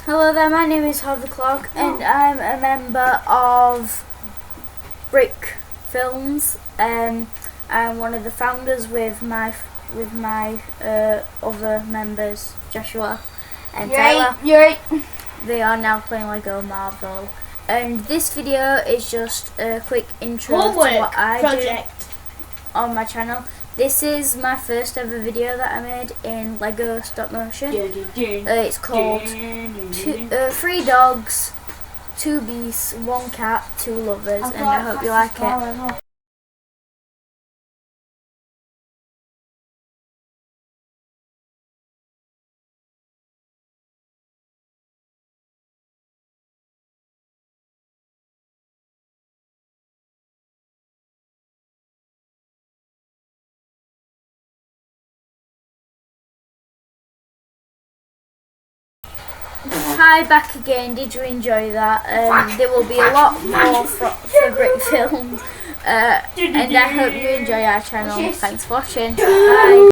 Hello there, my name is Harvey and I'm a member of Brick Films. I'm one of the founders with my other members, Joshua and Tyler. They are now playing Lego Marvel. And this video is just a quick intro to what I do on my channel. This is my first ever video that I made in Lego stop motion. It's called 3 Dogs, 2 Beasts, 1 Cat, 2 Lovers, and I hope you like it. Hi, back again. Did you enjoy that? There will be a lot more for Brick Films, and I hope you enjoy our channel. Thanks for watching. Bye.